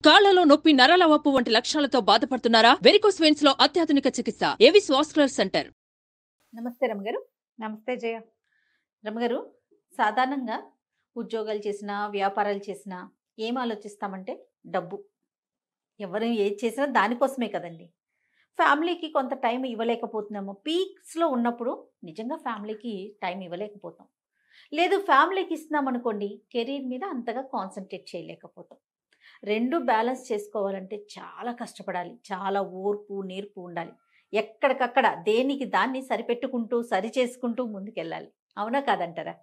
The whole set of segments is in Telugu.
కాళ్లలో నొప్పి, నరాల వాపు వంటి లక్షణాలతో బాధపడుతున్నారా? వెరికోస్ వెయిన్స్ లో అత్యాధునిక చికిత్స ఏవిస్ వాస్కులర్ సెంటర్. నమస్తే రమగారు. నమస్తే జయ. రమగారు, సాధారణంగా ఉద్యోగాలు చేసినా వ్యాపారాలు చేసినా ఏం ఆలోచిస్తామంటే డబ్బు. ఎవరు ఏది చేసినా దానికోసమే కదండి. ఫ్యామిలీకి కొంత టైం ఇవ్వలేకపోతున్నాము. పీక్స్లో ఉన్నప్పుడు నిజంగా ఫ్యామిలీకి టైం ఇవ్వలేకపోతాం. లేదు, ఫ్యామిలీకి ఇస్తున్నాం అనుకోండి, కెరీర్ మీద అంతగా కాన్సన్ట్రేట్ చేయలేకపోతాం. రెండు బ్యాలెన్స్ చేసుకోవాలంటే చాలా కష్టపడాలి, చాలా ఓర్పు నేర్పు ఉండాలి. ఎక్కడికక్కడ దేనికి దాన్ని సరిపెట్టుకుంటూ సరి చేసుకుంటూ ముందుకెళ్ళాలి. అవునా కాదంటారా?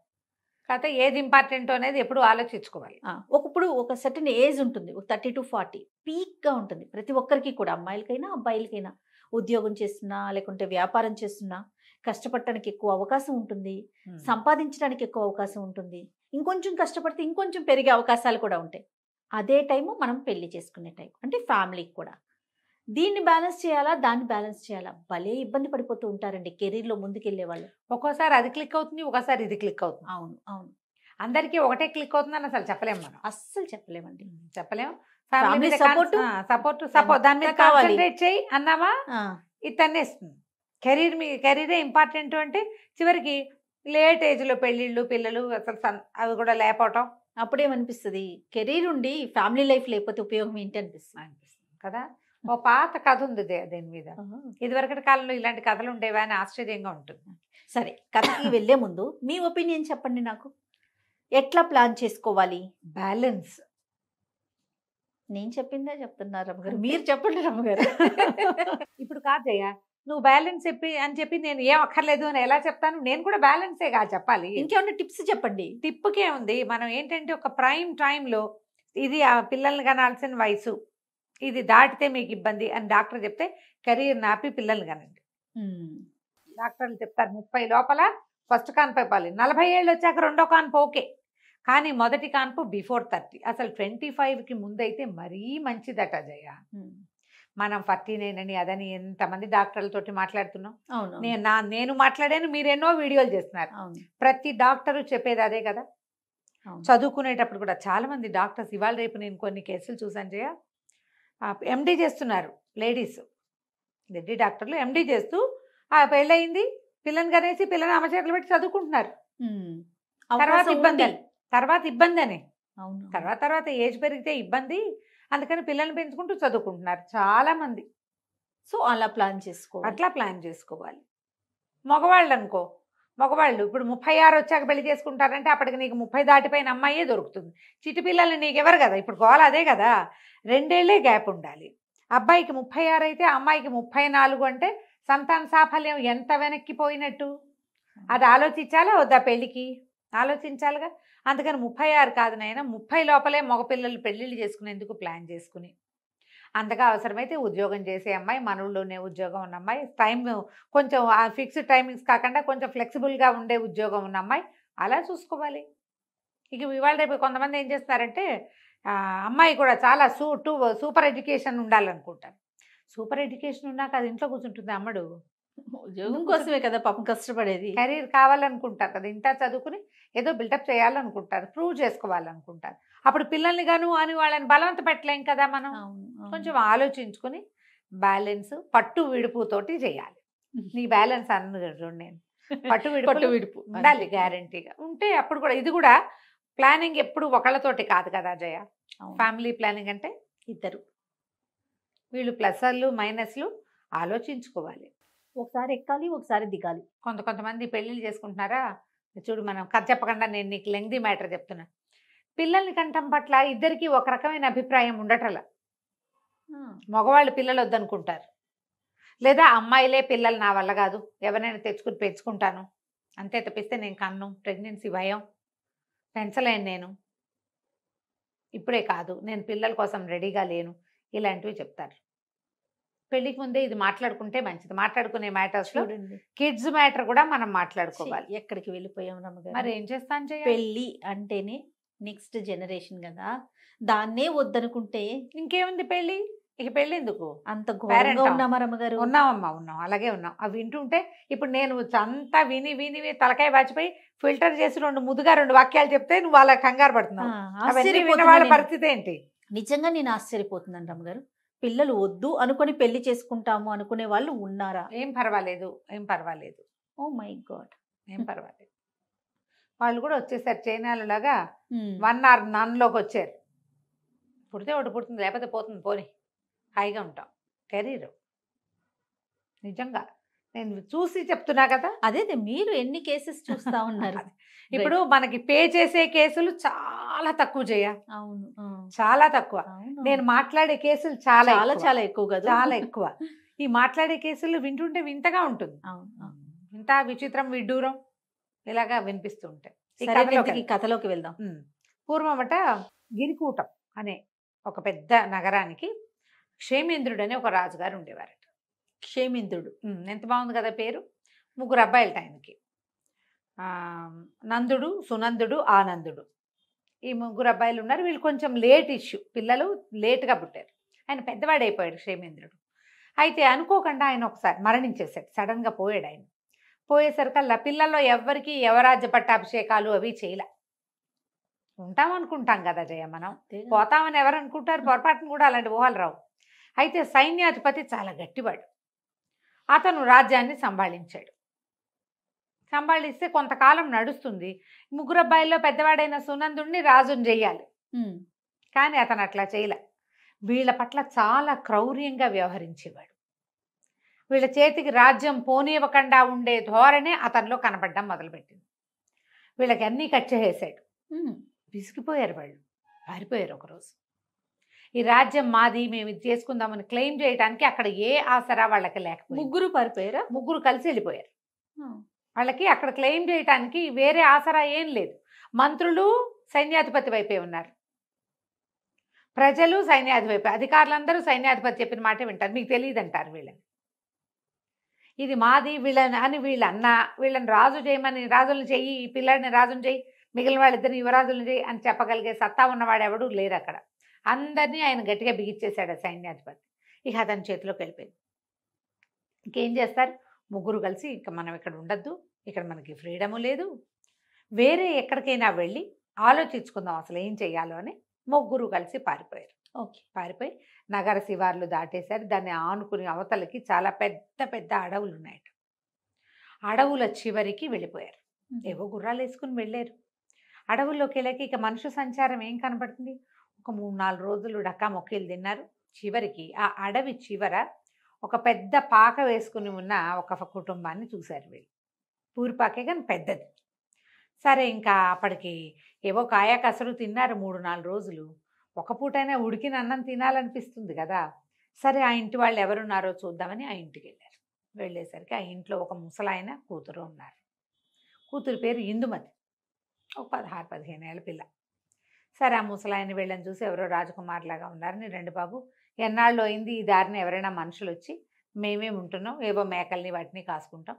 కాకపోతే ఏది ఇంపార్టెంట్ అనేది ఎప్పుడు ఆలోచించుకోవాలి. ఒకప్పుడు ఒక సర్టన్ ఏజ్ ఉంటుంది, 30 to 40 పీక్గా ఉంటుంది ప్రతి ఒక్కరికి కూడా, అమ్మాయిలకైనా అబ్బాయిలకైనా. ఉద్యోగం చేస్తున్నా లేకుంటే వ్యాపారం చేస్తున్నా కష్టపడటానికి ఎక్కువ అవకాశం ఉంటుంది, సంపాదించడానికి ఎక్కువ అవకాశం ఉంటుంది. ఇంకొంచెం కష్టపడితే ఇంకొంచెం పెరిగే అవకాశాలు కూడా ఉంటాయి. అదే టైము మనం పెళ్లి చేసుకునే టైం, అంటే ఫ్యామిలీకి కూడా. దీన్ని బ్యాలెన్స్ చేయాలా, దాన్ని బ్యాలెన్స్ చేయాలా, భలే ఇబ్బంది పడిపోతూ ఉంటారండి కెరీర్లో ముందుకెళ్లే వాళ్ళు. ఒక్కోసారి అది క్లిక్ అవుతుంది, ఒకసారి ఇది క్లిక్ అవుతుంది. అవును అవును, అందరికీ ఒకటే క్లిక్ అవుతుందని అసలు చెప్పలేము మనం. అస్సలు చెప్పలేమండి. చెప్పలేము. Family సపోర్ట్ దాని మీద కావాలి. కాన్సన్ట్రేట్ చేయి అన్నావా ఇది తన్నేస్తుంది. కెరీరే ఇంపార్టెంట్ అంటే చివరికి లేట్ ఏజ్ లో పెళ్ళిళ్ళు పిల్లలు అసలు అవి కూడా లేకపోవటం అప్పుడేమనిపిస్తుంది, కెరీర్ ఉండి ఫ్యామిలీ లైఫ్ లేకపోతే ఉపయోగం ఏంటి అనిపిస్తుంది. అనిపిస్తుంది కదా. ఓ పాత కథ ఉంది దీని మీద. ఇదివరకటి కాలంలో ఇలాంటి కథలు ఉండేవా అని ఆశ్చర్యంగా ఉంటుంది. సరే, కథకి వెళ్లే ముందు మీ ఒపీనియన్ చెప్పండి నాకు. ఎట్లా ప్లాన్ చేసుకోవాలి? బ్యాలెన్స్. నేను చెప్పిందే చెప్తున్నారు రమ్మగారు, మీరు చెప్పండి రమ్మగారు. ఇప్పుడు కాదు జయ, నువ్వు బ్యాలెన్స్ చెప్పి నేను ఏం అక్కర్లేదు అని ఎలా చెప్తాను? నేను కూడా బ్యాలెన్సే కాదు చెప్పాలి. ఇంకేమన్నా టిప్స్ చెప్పండి. టిప్పుకే ఉంది. మనం ఏంటంటే ఒక ప్రైమ్ టైంలో ఇది ఆ పిల్లల్ని కనాల్సిన వయసు, ఇది దాటితే మీకు ఇబ్బంది అని డాక్టర్ చెప్తే కెరీర్ నాపి పిల్లల్ని కనండి. డాక్టర్లు చెప్తారు 30 లోపల ఫస్ట్ కాన్పు ఇవ్వాలి, 40 ఏళ్ళు వచ్చాక రెండో కాన్పు ఓకే, కానీ మొదటి కాన్పు బిఫోర్ 30. అసలు 25కి ముందైతే మరీ మంచిదట జయ. మనం 49 అని అదని ఎంతమంది డాక్టర్లతోటి మాట్లాడుతున్నాం. నేను మాట్లాడాను, మీరు ఎన్నో వీడియోలు చేస్తున్నారు. ప్రతి డాక్టరు చెప్పేది అదే కదా. చదువుకునేటప్పుడు కూడా చాలా మంది డాక్టర్స్, ఇవాళ రేపు నేను కొన్ని కేసులు చూసాను జయ, ఎండి చేస్తున్నారు లేడీస్, లేడీ డాక్టర్లు ఎండి చేస్తూ పెళ్ళయింది, పిల్లని కనేసి పిల్లని అమ్మచేతులు పెట్టి చదువుకుంటున్నారు. తర్వాత ఇబ్బంది అని తర్వాత ఏజ్ పెరిగితే ఇబ్బంది, అందుకని పిల్లల్ని పెంచుకుంటూ చదువుకుంటున్నారు చాలా మంది. సో అట్లా ప్లాన్ చేసుకోవాలి. మగవాళ్ళు అనుకో, మగవాళ్ళు ఇప్పుడు 36 వచ్చాక పెళ్లి చేసుకుంటారంటే అప్పటికి నీకు 30 దాటిపోయిన అమ్మాయే దొరుకుతుంది. చిట్టి పిల్లల్ని నీకెవరు కదా, ఇప్పుడు గోల అదే కదా. 2 ఏళ్లే గ్యాప్ ఉండాలి. అబ్బాయికి 36 అయితే అమ్మాయికి 34 అంటే సంతాన సాఫల్యం ఎంత వెనక్కిపోయినట్టు. అది ఆలోచించాలా వద్దా? పెళ్ళికి ఆలోచించాలిగా. అందుకని 36 కాదు నాయన, 30 లోపలే మగపిల్లలు పెళ్ళిళ్ళు చేసుకునేందుకు ప్లాన్ చేసుకుని, అంతగా అవసరమైతే ఉద్యోగం చేసే అమ్మాయి, మనవుల్లోనే ఉద్యోగం ఉన్న అమ్మాయి, టైం కొంచెం ఫిక్స్డ్ టైమింగ్స్ కాకుండా కొంచెం ఫ్లెక్సిబుల్గా ఉండే ఉద్యోగం ఉన్న అమ్మాయి అలా చూసుకోవాలి. ఇక ఇవాళ రేపు కొంతమంది ఏం చేస్తారంటే అమ్మాయి కూడా చాలా సూపర్ ఎడ్యుకేషన్ ఉండాలనుకుంటారు. సూపర్ ఎడ్యుకేషన్ ఉన్నాక అది ఇంట్లో కూర్చుంటుంది అమ్మడు. ఉద్యోగం కోసమే కదా పాపం కష్టపడేది. కెరీర్ కావాలనుకుంటారు కదా, ఇంత చదువుకుని ఏదో బిల్డప్ చేయాలనుకుంటారు, ప్రూవ్ చేసుకోవాలనుకుంటారు. అప్పుడు పిల్లల్ని గాను అని వాళ్ళని బలవంత పెట్టలేం కదా మనం. కొంచెం ఆలోచించుకుని బ్యాలెన్స్ పట్టు విడుపుతోటి చేయాలి. నీ బ్యాలెన్స్ అన్నది నేను పట్టు విడుపు ఉండాలి గ్యారంటీగా ఉంటే. అప్పుడు కూడా ఇది కూడా ప్లానింగ్ ఎప్పుడు ఒకళ్ళతోటి కాదు కదా జయ. ఫ్యామిలీ ప్లానింగ్ అంటే ఇద్దరు, వీళ్ళు ప్లస్లు మైనస్లు ఆలోచించుకోవాలి. ఒకసారి ఎక్కాలి, ఒకసారి దిగాలి. కొంతమంది పెళ్ళిళ్ళు చేసుకుంటున్నారా చూడు, మనం కథ చెప్పకుండా నేను నీకు లెంగ్దీ మ్యాటర్ చెప్తున్నా. పిల్లల్ని కంటం పట్ల ఇద్దరికి ఒక రకమైన అభిప్రాయం ఉండటంలా. మగవాళ్ళు పిల్లలు వద్దనుకుంటారు, లేదా అమ్మాయిలే పిల్లలు నా వల్ల కాదు, ఎవరైనా తెచ్చుకుని పెంచుకుంటాను అంతే, తప్పిస్తే నేను కన్ను, ప్రెగ్నెన్సీ భయం, పెంచలేను, నేను ఇప్పుడే కాదు, నేను పిల్లల కోసం రెడీగా లేను, ఇలాంటివి చెప్తారు. పెళ్లికి ముందే ఇది మాట్లాడుకుంటే మంచిది. మాట్లాడుకునే మ్యాటర్స్ లో కిడ్స్ మ్యాటర్ కూడా మనం మాట్లాడుకోవాలి. ఎక్కడికి వెళ్ళిపోయాం రమ్మగారు. మరి ఏం చేస్తాను జయ, పెళ్ళి అంటేనే నెక్స్ట్ జనరేషన్ కదా, దాన్నే వద్దనుకుంటే ఇంకేముంది పెళ్ళి. ఇక పెళ్ళి ఎందుకు అంత ఘోరంగా ఉన్నామా రమ్మగారు? ఉన్నామమ్మా, ఉన్నాం, అలాగే ఉన్నాం. అవి వింటుంటే ఇప్పుడు నేను అంతా విని విని తలకాయ వాచిపోయి ఫిల్టర్ చేసి 2 ముదుగా 2 వాక్యాలు చెప్తే నువ్వు అలా కంగారు పడుతున్నావు. అవన్నీ విన్న వాళ్ళ పరిస్థితి ఏంటి? నిజంగా నేను ఆశ్చర్యపోతున్నాను రమ్మగారు. పిల్లలు వద్దు అనుకొని పెళ్లి చేసుకుంటాము అనుకునే వాళ్ళు ఉన్నారా? ఏం పర్వాలేదు, ఏం పర్వాలేదు, ఓ మై గాడ్. ఏం పర్వాలేదు. వాళ్ళు కూడా వచ్చేసారు చైనాలలాగా 1 or నన్లోకి వచ్చారు. పుడితే ఒకటి పుడుతుంది, లేకపోతే పోతుంది, పోని హాయిగా ఉంటాం. కెరీర్ నిజంగా నేను చూసి చెప్తున్నా కదా. అదే మీరు ఎన్ని కేసెస్ చూస్తా ఉన్నారు? ఇప్పుడు మనకి పే చేసే కేసులు చాలా తక్కువ చేయ, అవును, చాలా తక్కువ. నేను మాట్లాడే కేసులు చాలా చాలా ఎక్కువ. చాలా ఎక్కువ కదా. చాలా ఎక్కువ. ఈ మాట్లాడే కేసులు వింటుంటే వింతగా ఉంటుంది. వింత, విచిత్రం, విడ్డూరం ఇలాగా వినిపిస్తూ ఉంటాయి. ఈ కథలోకి వెళ్దాం. పూర్వమట గిరికూటం అనే ఒక పెద్ద నగరానికి క్షేమేంద్రుడు అనే ఒక రాజుగారు ఉండేవారట. క్షేమేంద్రుడు, ఎంత బాగుంది కదా పేరు. 3 అబ్బాయిలట ఆయనకి. నందుడు, సునందుడు, ఆనందుడు. ఈ 3 అబ్బాయిలు ఉన్నారు. వీళ్ళు కొంచెం లేట్ ఇష్యూ, పిల్లలు లేటుగా పుట్టారు. ఆయన పెద్దవాడైపోయాడు క్షేమేంద్రుడు. అయితే అనుకోకుండా ఆయన ఒకసారి మరణించేశాడు. సడన్గా పోయాడు ఆయన. పోయేసరికల్లా పిల్లల్లో ఎవ్వరికి యవరాజ్య పట్టాభిషేకాలు అవి చేయలే. ఉంటామనుకుంటాం కదా జయ, మనం పోతామని ఎవరు అనుకుంటారు? పొరపాటును కూడా అలాంటి ఊహలు రావు. అయితే సైన్యాధిపతి చాలా గట్టివాడు. అతను రాజ్యాన్ని సంభాళించాడు. సంభాళిస్తే కొంతకాలం నడుస్తుంది. 3 అబ్బాయిల్లో పెద్దవాడైన సునందుడిని రాజుని చెయ్యాలి. కానీ అతను అట్లా చేయలే. వీళ్ళ పట్ల చాలా క్రౌర్యంగా వ్యవహరించేవాడు. వీళ్ళ చేతికి రాజ్యం పోనివ్వకుండా ఉండే ధోరణే అతనిలో కనపడడం మొదలుపెట్టింది. వీళ్ళకి అన్నీ కట్ చేసేసాడు. విసిగిపోయారు వాళ్ళు, పారిపోయారు. ఒకరోజు ఈ రాజ్యం మాది, మేము ఇది చేసుకుందామని క్లెయిమ్ చేయడానికి అక్కడ ఏ ఆసరా వాళ్ళకి లేకపోయింది. 3 పారిపోయారా? 3 కలిసి వెళ్ళిపోయారు. వాళ్ళకి అక్కడ క్లెయిమ్ చేయడానికి వేరే ఆసరా ఏం లేదు. మంత్రులు సైన్యాధిపతి వైపే ఉన్నారు, ప్రజలు సైన్యాధిపతి, అధికారులందరూ సైన్యాధిపతి చెప్పిన మాట వింటారు. మీకు తెలియదు అంటారు వీళ్ళని. ఇది మాది వీళ్ళని అని వీళ్ళు అన్నా, వీళ్ళని రాజు చేయమని రాజులను చెయ్యి, ఈ పిల్లాడిని రాజుని చెయ్యి, మిగిలిన వాళ్ళిద్దరిని యువరాజులను చెయ్యి అని చెప్పగలిగే సత్తా ఉన్నవాడు ఎవడు లేరు అక్కడ. అందరినీ ఆయన గట్టిగా బిగించేశాడు సైన్యాధిపతి. ఇక అతని చేతిలోకి వెళ్ళిపోయింది. ఇంకేం చేస్తారు? 3 కలిసి ఇక మనం ఇక్కడ ఉండద్దు, ఇక్కడ మనకి ఫ్రీడము లేదు, వేరే ఎక్కడికైనా వెళ్ళి ఆలోచించుకుందాం అసలు ఏం చెయ్యాలో అని 3 కలిసి పారిపోయారు. పారిపోయి నగర శివార్లు దాటేశారు. దాన్ని ఆనుకుని అవతలకి చాలా పెద్ద పెద్ద అడవులు ఉన్నాయట. అడవుల చివరికి వెళ్ళిపోయారు. ఏవో గుర్రాలు వేసుకుని వెళ్ళారు. అడవుల్లోకి వెళ్ళాక ఇక మనుషు సంచారం ఏం కనపడుతుంది? ఒక 3-4 రోజులు డక్కా మొక్కీలు తిన్నారు. చివరికి ఆ అడవి చివర ఒక పెద్ద పాక వేసుకుని ఉన్న ఒక కుటుంబాన్ని చూశారు వీళ్ళు. పూరిపాకే కానీ పెద్దది. సరే ఇంకా అప్పటికి ఏవో కాయా కసరు తిన్నారు 3-4 రోజులు. ఒక పూటైనా ఉడికిన అన్నం తినాలనిపిస్తుంది కదా. సరే ఆ ఇంటి వాళ్ళు ఎవరున్నారో చూద్దామని ఆ ఇంటికి వెళ్ళారు. వెళ్ళేసరికి ఆ ఇంట్లో ఒక ముసలాయన కూతురు ఉన్నారు. కూతురు పేరు ఇందుమతి, ఒక 16-15 ఏళ్ళ పిల్ల. సరే ఆ ముసలాయన వీళ్ళని చూసి ఎవరో రాజకుమారులాగా ఉన్నారని, రండి బాబు, ఎన్నాళ్ళు అయింది ఈ దారిని ఎవరైనా మనుషులు వచ్చి, మేమేమి ఉంటున్నాం, ఏవో మేకల్ని వాటిని కాసుకుంటాం,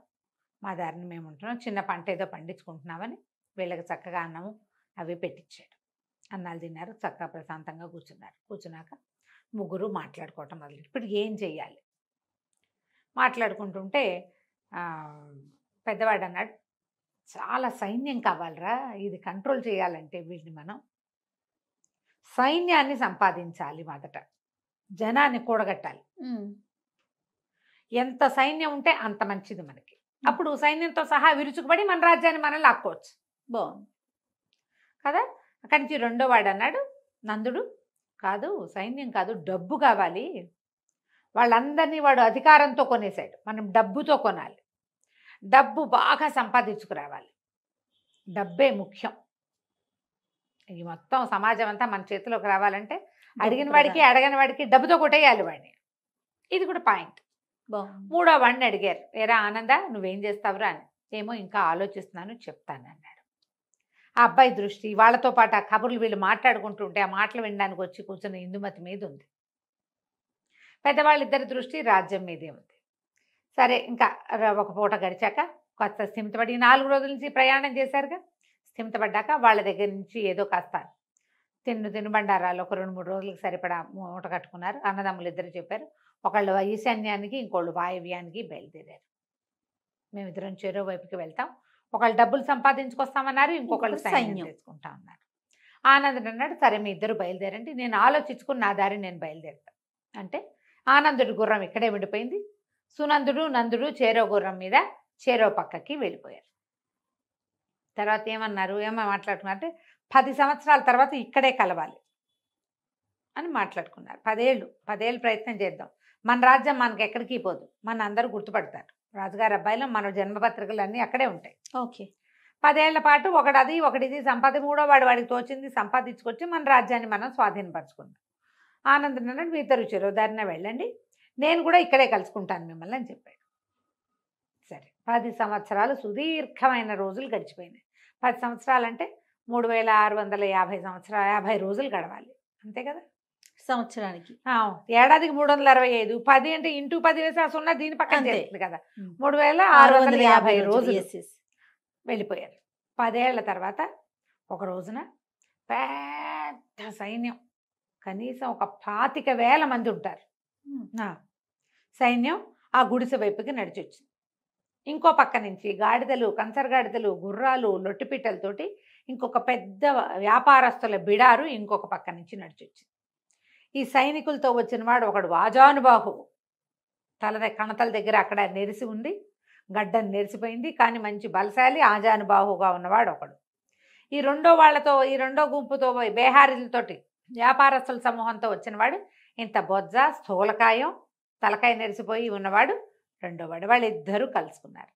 మా దారిని మేము ఉంటున్నాం, చిన్న పంట ఏదో పండించుకుంటున్నామని వీళ్ళకి చక్కగా అన్నము అవి పెట్టించాడు. అన్నాలు తిన్నారు, చక్కగా ప్రశాంతంగా కూర్చున్నారు. కూర్చున్నాక 3 మాట్లాడుకోవటం మొదలు. ఇప్పుడు ఏం చెయ్యాలి మాట్లాడుకుంటుంటే పెద్దవాడు అన్నాడు, చాలా సైన్యం కావాలరా, ఇది కంట్రోల్ చేయాలంటే వీటిని మనం సైన్యాన్ని సంపాదించాలి, మొదట జనాన్ని కూడగట్టాలి. ఎంత సైన్యం ఉంటే అంత మంచిది మనకి. అప్పుడు సైన్యంతో సహా విరుచుకుపడి మన రాజ్యాన్ని మనం లాక్కోవచ్చు. బాగుంది కదా. అక్కడి నుంచి 2వ వాడు అన్నాడు, నందుడు, కాదు సైన్యం కాదు, డబ్బు కావాలి. వాళ్ళందరినీ వాడు అధికారంతో కొనేశాడు, మనం డబ్బుతో కొనాలి, డబ్బు బాగా సంపాదించుకురావాలి, డబ్బే ముఖ్యం. ఈ మొత్తం సమాజం అంతా మన చేతిలోకి రావాలంటే అడిగిన వాడికి అడగని వాడికి డబ్బుతో కొట్టేయాలి వాడిని. ఇది కూడా పాయింట్. 3వ వాడిని అడిగారు, ఏరా ఆనంద నువ్వేం చేస్తావురా అని. ఏమో ఇంకా ఆలోచిస్తున్నాను, చెప్తాను అన్నాడు. ఆ అబ్బాయి దృష్టి వాళ్ళతో పాటు ఆ కబుర్లు వీళ్ళు మాట్లాడుకుంటుంటే ఆ మాటలు వినడానికి వచ్చి కూర్చున్న ఇందుమతి మీద ఉంది. పెద్దవాళ్ళిద్దరి దృష్టి రాజ్యం మీదే ఉంది. సరే ఇంకా ఒక పూట గడిచాక కొత్త స్థిమితపడి 4 రోజుల నుంచి ప్రయాణం చేశారుగా, స్థిమితపడ్డాక వాళ్ళ దగ్గర నుంచి ఏదో కాస్త తినుబండారాలు ఒక 2-3 రోజులకు సరిపడా మూట కట్టుకున్నారు. అన్నదమ్ములు ఇద్దరు చెప్పారు, ఒకళ్ళు ఈశాన్యానికి ఇంకోళ్ళు వాయవ్యానికి బయలుదేరారు. మేమిద్దరం చెరో వైపుకి వెళ్తాం, ఒకళ్ళు డబ్బులు సంపాదించుకొస్తామన్నారు, ఇంకొకళ్ళు సైన్యం తెచ్చుకుంటా ఉన్నారు. ఆనందుడు అన్నాడు, సరే మీ ఇద్దరు బయలుదేరండి, నేను ఆలోచించుకుని నా దారి నేను బయలుదేరుతాను అంటే ఆనందుడి గుర్రం ఇక్కడే ఉండిపోయింది. సునందుడు నందుడు చేరో గుర్రం మీద చేరో పక్కకి వెళ్ళిపోయారు. తర్వాత ఏమో మాట్లాడుకున్నారంటే 10 సంవత్సరాల తర్వాత ఇక్కడే కలవాలి అని మాట్లాడుకున్నారు. 10 ఏళ్ళు ప్రయత్నం చేద్దాం, మన రాజ్యం మనకి ఎక్కడికి పోదు, మన అందరూ గుర్తుపడతారు, రాజుగారి అబ్బాయిలో మన జన్మపత్రికలు అన్నీ అక్కడే ఉంటాయి. ఓకే. 10 ఏళ్ల పాటు ఒకటి ఇది మూడో వాడికి తోచింది సంపాదించుకొచ్చి మన రాజ్యాన్ని మనం స్వాధీనపరచుకుందాం. ఆనందం అన్నాడు, మీ ఇద్దరు చెరో దారిన వెళ్ళండి, నేను కూడా ఇక్కడే కలుసుకుంటాను మిమ్మల్ని అని చెప్పాడు. సరే 10 సంవత్సరాలు సుదీర్ఘమైన రోజులు గడిచిపోయినాయి. 10 సంవత్సరాలు అంటే 3650 రోజులు గడవాలి, అంతే కదా సంవత్సరానికి. ఏడాదికి 365, 10 అంటే ఇంటూ 10 వేసి ఆ సున్నా దీని పక్కన అంతే. చేస్తుంది కదా. 3650 రోజులు Yes, yes. వెళ్ళిపోయారు. 10 ఏళ్ల తర్వాత ఒక రోజున పెద్ద సైన్యం, కనీసం ఒక 25,000 మంది ఉంటారు, సైన్యం ఆ గుడిసె వైపుకి నడిచొచ్చింది. ఇంకో పక్క నుంచి గాడిదలు, కంచరగాడిదలు, గుర్రాలు, లొట్టిపిట్టలతోటి ఇంకొక పెద్ద వ్యాపారస్తుల బిడారు ఇంకొక పక్క నుంచి నడిచొచ్చింది. ఈ సైనికులతో వచ్చిన వాడు ఒకడు ఆజానుబాహు, కణతల దగ్గర అక్కడ నెరిసి ఉంది, గడ్డను నెరిసిపోయింది, కానీ మంచి బలశాలి ఆజానుబాహుగా ఉన్నవాడు ఒకడు. ఈ రెండో గుంపుతో బేహారీలతోటి వ్యాపారస్తుల సమూహంతో వచ్చినవాడు ఇంత బొజ్జ, స్థూలకాయం, తలకాయ నెరిసిపోయి ఉన్నవాడు రెండోవాడు. వాళ్ళిద్దరూ కలుసుకున్నారు.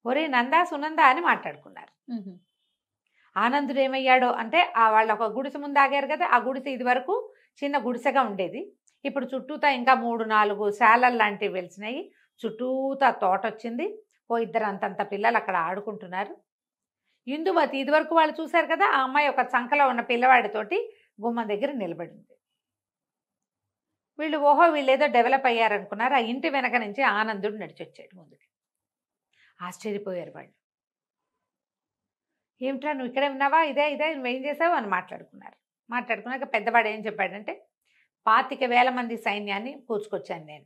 ఒరే నందా సునంద అని మాట్లాడుకున్నారు. ఆనందుడు ఏమయ్యాడో అంటే వాళ్ళు ఒక గుడిసె ముందు ఆగారు కదా, ఆ గుడిసె ఇది వరకు చిన్న గుడిసెగా ఉండేది, ఇప్పుడు చుట్టూతా ఇంకా 3-4 శాలలు లాంటివి వెలిసినాయి, చుట్టూతా తోట వచ్చింది, ఇద్దరు అంతంత పిల్లలు అక్కడ ఆడుకుంటున్నారు. ఇందుమతి ఇదివరకు వాళ్ళు చూశారు కదా, ఆ అమ్మాయి ఒక చంకలో ఉన్న పిల్లవాడితోటి గుమ్మం దగ్గర నిలబడింది. వీళ్ళు వీళ్ళేదో డెవలప్ అయ్యారనుకున్నారు. ఆ ఇంటి వెనక నుంచి ఆనందుడు నడిచొచ్చాడు ముందుకి. ఆశ్చర్యపోయారు వాళ్ళు. ఏమిట్రా నువ్వు ఇక్కడే ఉన్నావా, ఇదే నువ్వేం చేసావు అని మాట్లాడుకున్నాక పెద్దవాడు ఏం చెప్పాడంటే 25,000 మంది సైన్యాన్ని పూచుకొచ్చాను నేను,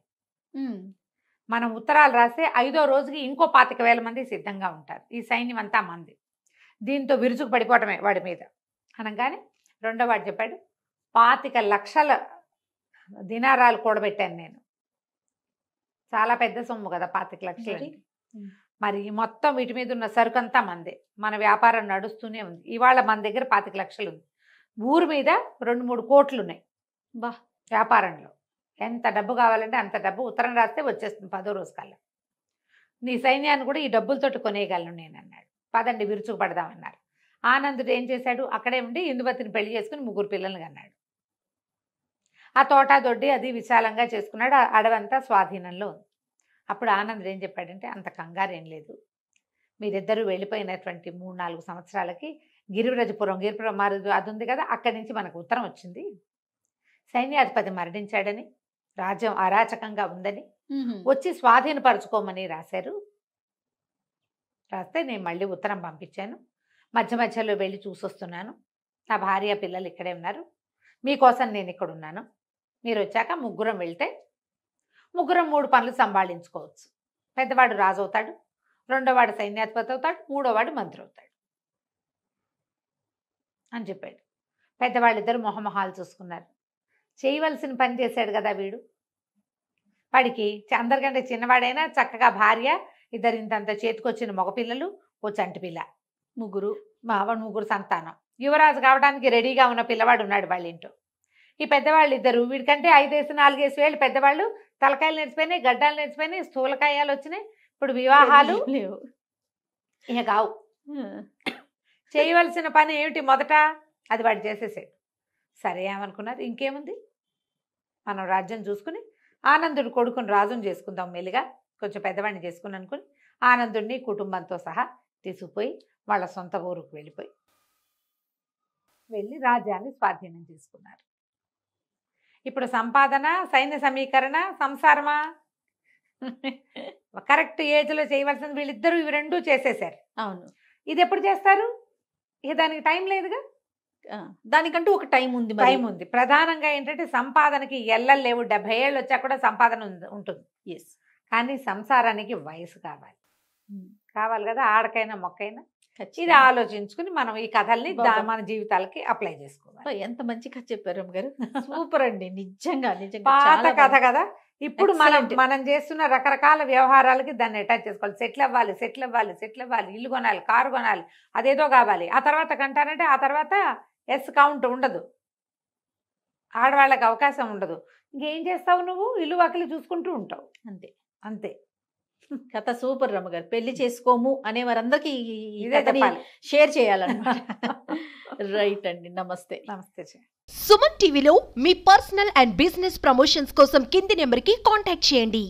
మనం ఉత్తరాలు రాస్తే 5వ రోజుకి ఇంకో 25,000 మంది సిద్ధంగా ఉంటారు, ఈ సైన్యం అంతా మంది, దీంతో విరుచుకు పడిపోవటమే వాడి మీద అనగానే రెండో వాడు చెప్పాడు 25 లక్షల దినారాలు కూడబెట్టాను నేను. చాలా పెద్ద సొమ్ము కదా 25 లక్షలు. మరి మొత్తం వీటి మీద ఉన్న సరుకంతా మందే, మన వ్యాపారం నడుస్తూనే ఉంది. ఇవాళ మన దగ్గర 25 లక్షలు ఉంది, ఊరు మీద 2-3 కోట్లు ఉన్నాయి వ్యాపారంలో. ఎంత డబ్బు కావాలంటే అంత డబ్బు ఉత్తరం రాస్తే వచ్చేస్తుంది 10వ రోజు కల్లా. నీ సైన్యాన్ని కూడా ఈ డబ్బులతోటి కొనేయగలను నేను అన్నాడు. పదండి విరుచుకు పడదామన్నారు. ఆనందుడు ఏం చేశాడు, అక్కడే ఉండి ఇందుమతిని పెళ్లి చేసుకుని 3 పిల్లల్ని కన్నాడు. ఆ తోట దొడ్డి అది విశాలంగా చేసుకున్నాడు, అడవంతా స్వాధీనంలో ఉంది. అప్పుడు ఆనందుడు ఏం చెప్పాడంటే, అంత కంగారు ఏం లేదు, మీరిద్దరూ వెళ్ళిపోయినటువంటి 3-4 సంవత్సరాలకి గిరిపురం అది ఉంది కదా, అక్కడి నుంచి మనకు ఉత్తరం వచ్చింది, సైన్యాధిపతి మరణించాడని, రాజ్యం అరాచకంగా ఉందని, వచ్చి స్వాధీనపరచుకోమని రాశారు. రాస్తే నేను మళ్ళీ ఉత్తరం పంపించాను, మధ్యలో వెళ్ళి చూసొస్తున్నాను, నా భార్య పిల్లలు ఇక్కడే ఉన్నారు, మీకోసం నేను ఇక్కడ ఉన్నాను, మీరు వచ్చాక 3 వెళ్తే 3 పనులు సంభాళించుకోవచ్చు. పెద్దవాడు రాజు అవుతాడు, రెండోవాడు సైన్యాధిపతి అవుతాడు, 3వాడు మంత్రి అవుతాడు అని చెప్పాడు. పెద్దవాళ్ళిద్దరు మొహమొహాలు చూసుకున్నారు. చేయవలసిన పని చేశాడు కదా వీడు, వాడికి అందరికంటే చిన్నవాడైనా చక్కగా భార్య, ఇద్దరు ఇంతంత చేతికొచ్చిన మగపిల్లలు, ఓ చంటి పిల్ల, 3 సంతానం, యువరాజు కావడానికి రెడీగా ఉన్న పిల్లవాడు ఉన్నాడు వాళ్ళ ఇంట్లో. ఈ పెద్దవాళ్ళు ఇద్దరు, వీడికంటే 5-4 వేలు పెద్దవాళ్ళు, తలకాయలు నేర్చిపోయినాయి, గడ్డాలు నేర్చిపోయినాయి, స్థూలకాయాలు వచ్చినాయి, ఇప్పుడు వివాహాలు లేవు, ఇక కావు. చేయవలసిన పని ఏమిటి మొదట, అది వాడు చేసేసాడు. సరే ఏమనుకున్నారు, ఇంకేముంది మనం రాజ్యం చూసుకుని ఆనందుడు కొడుకుని రాజుని చేసుకుందాం, మెల్లిగా కొంచెం పెద్దవాడిని చేసుకుని అనుకుని ఆనందుడిని కుటుంబంతో సహా తీసుకుపోయి వాళ్ళ సొంత ఊరుకు వెళ్ళి రాజ్యాన్ని స్వాధీనం చేసుకున్నారు. ఇప్పుడు సంపాదన, సైన్య సమీకరణ, సంసారమా, కరెక్ట్ ఏజ్లో చేయవలసింది వీళ్ళిద్దరూ ఇవి 2 చేసేసారు. అవును. ఇది ఎప్పుడు చేస్తారు, ఇక దానికి టైం లేదుగా, దానికంటూ ఒక టైం ఉంది. ప్రధానంగా ఏంటంటే సంపాదనకి ఎల్లలు లేవు, 70 ఏళ్ళు వచ్చా కూడా సంపాదన ఉంటుంది. ఎస్. కానీ సంసారానికి వయసు కావాలి కదా, ఆడకైనా మొక్కైనా ఇది ఖచ్చితంగా. ఆలోచించుకుని మనం ఈ కథల్ని బాబా. మన జీవితాలకి అప్లై చేసుకోవాలి. అబ్బా, ఎంత మంచి కథ చెప్పారు రమ్మగారు. సూపర్ అండి, నిజంగా నిజంగా పాత చాలా కథ బాగుంది. కదా. ఇప్పుడు మనం Excellent. మనం చేస్తున్న రకరకాల వ్యవహారాలకి దాన్ని అటాచ్ చేసుకోవాలి. సెటిల్ అవ్వాలి, సెటిల్ అవ్వాలి, సెటిల్ అవ్వాలి, ఇల్లు కొనాలి, కారు కొనాలి, అదేదో కావాలి. ఆ తర్వాత కంటారంటే ఆ తర్వాత కౌంట్ ఉండదు, ఆడవాళ్ళకి అవకాశం ఉండదు. ఇంకేం చేస్తావు నువ్వు? ఇల్లు వాకిలి చూసుకుంటూ ఉంటావు అంతే. అంతే. కథ సూపర్ రమ్మగారు. పెళ్లి చేసుకోము అనే వారందరికీ ఈ ఇదే కథని చెప్పాలి. షేర్ చేయాలన్నమాట. రైట్ అండి, నమస్తే. నమస్తే. సుమన్ టీవీలో మీ పర్సనల్ అండ్ బిజినెస్ ప్రమోషన్స్ కోసం కింది నెంబర్కి కాంటాక్ట్ చేయండి.